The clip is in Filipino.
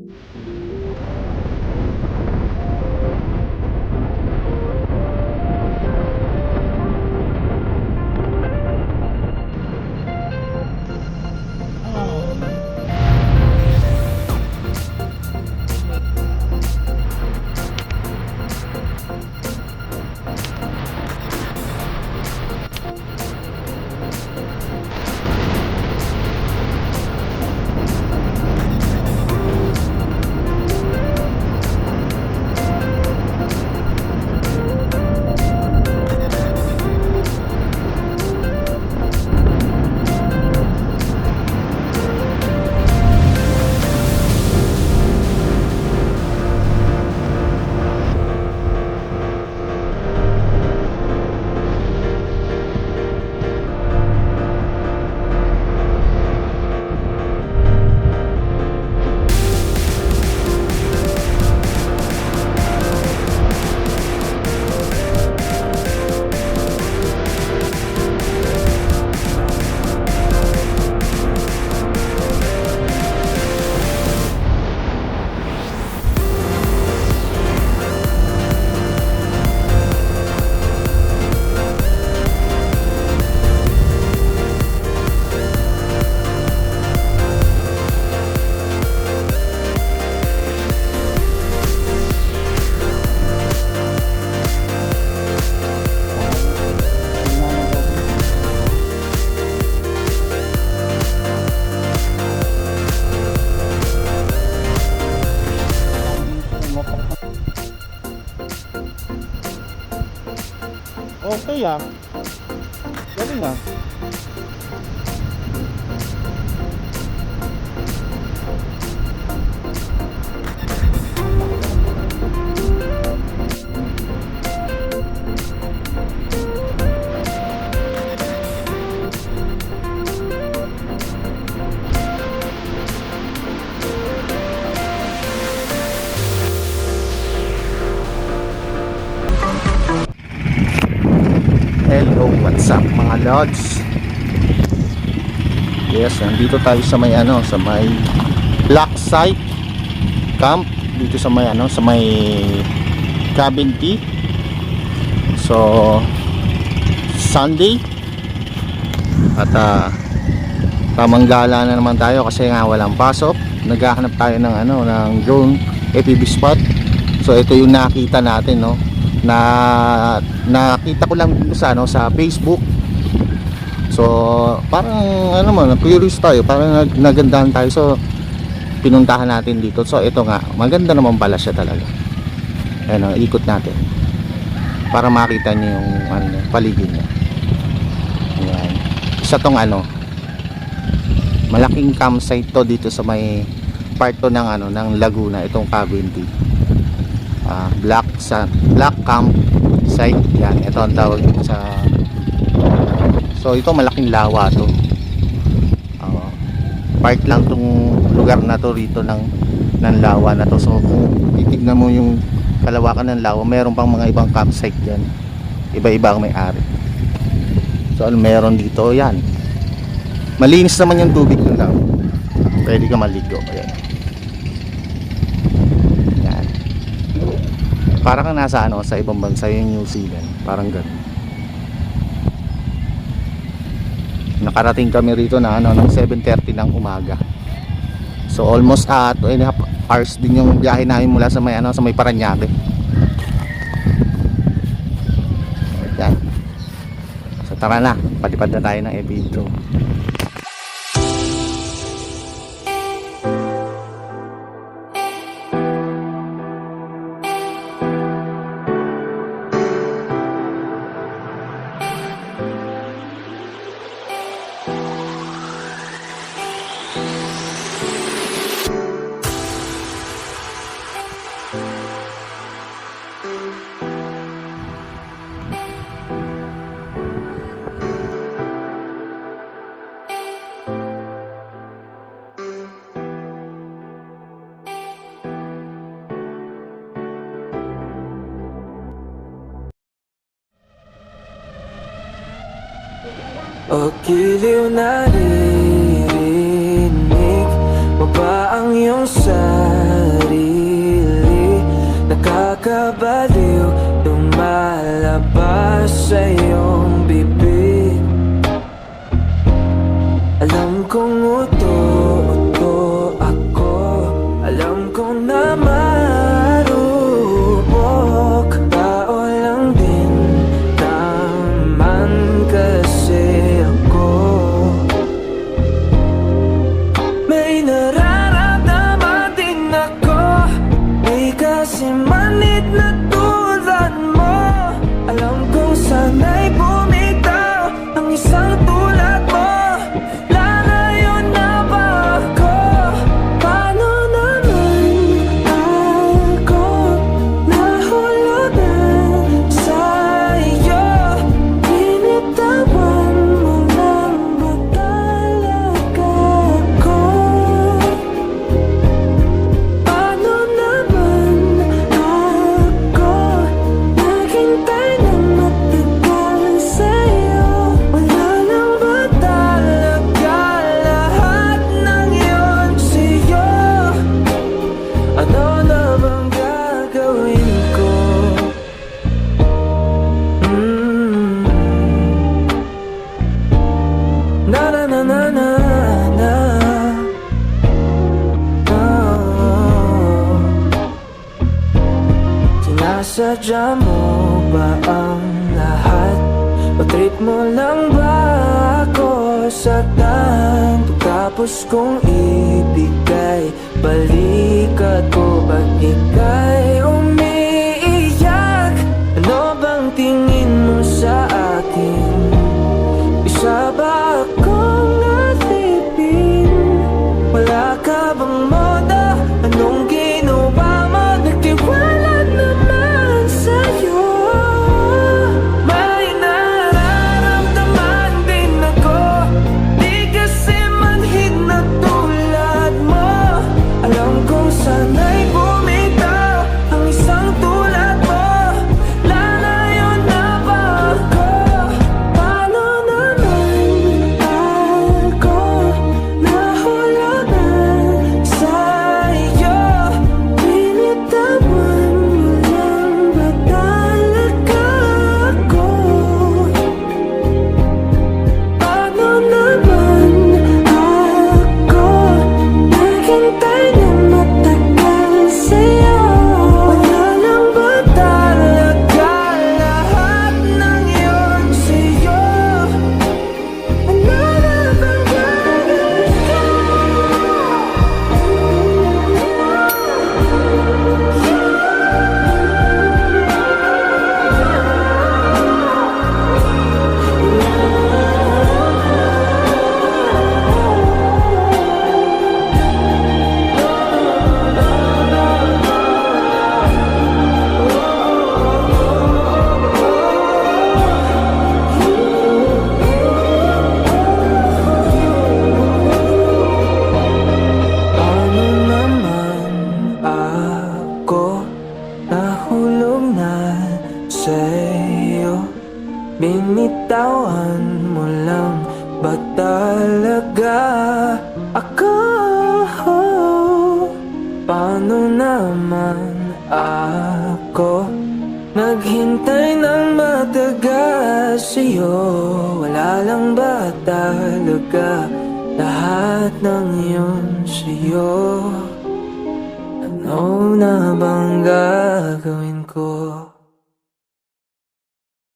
Okay ah. Galing ah. Hello, what's up mga lods? Yes, nandito tayo sa may sa may Black Site Camp dito sa may sa may Cabin T. So Sunday at tamang gala na naman tayo kasi nga walang pasok. Naghahanap tayo ng ng drone FPV spot. So ito yung nakita natin, no, na nakita ko lang dito sa sa Facebook. So parang curious tayo, parang nagandahan tayo, so pinuntahan natin dito. So ito nga, maganda naman pala siya talaga. Ayun, ikot natin para makita niyo yung paligid niya. Ayan. Isa tong malaking campsite to dito sa may part to ng ng Laguna, itong Cabin T. Black Camp Site. Yan, ito ang tawag sa so ito malaking lawa to. Part lang tong lugar na to rito ng lawa na to. So kung titignan mo yung kalawakan ng lawa, meron pang mga ibang campsite dyan, iba-iba ang may-ari. So meron dito, yan, malinis naman yung tubig ng lawa, pwede ka maligo. Ayan. Parang kang nasa sa ibang bansa, yung New Zealand, parang gano'n. Nakarating kami rito na ng 7:30 ng umaga. So almost 2.5 hours din yung biyahe namin mula sa may sa may Parañaque. Yan. So tara na, palipad na tayo ng FPV drone. O giliw na narinig mo ba ang iyong sarili? tulad mo? Lalayo na ba ako? Paano naman ako nahulugan sa'yo? Binitawan mo lang ba talaga ako? Paano naman ako naghintay ng matagal sa'yo? Wala lang ba talaga lahat ng yun sa'yo? Ano na bang gagawin ko? Na na na na na na. Oh. Sinasadya mo ba ang lahat? O trip mo lang ba ako saktan? Pagkatapos kong ibigay balikat ko, ba't ika'y umiiyak? Ano bang tingin mo sa akin? Isa ba akong nasipin? Wala ka bang moda? Anong ginawa mo? Nagtiwala naman sa'yo. May nararamdaman din ako, di kasi manhid na tulad mo. Alam kong sana'y bumitaw ang isang tulad mo. Lalayo na ba ako? Paano naman ako nahulugan sa'yo? Binitawan mo lang ba talaga ako? Paano naman ako naghintay ng matagal sa'yo? Wala lang ba talaga lahat ng yun sa'yo? Ano na bang gagawin ko? Paano naman ako nahulog na sa'yo? Binitawan mo lang ba talaga ako? Paano naman ako naghintay ng matagal sa'yo? Wala lang ba talaga lahat ng yun sa'yo? Ano na bang gagawin ko?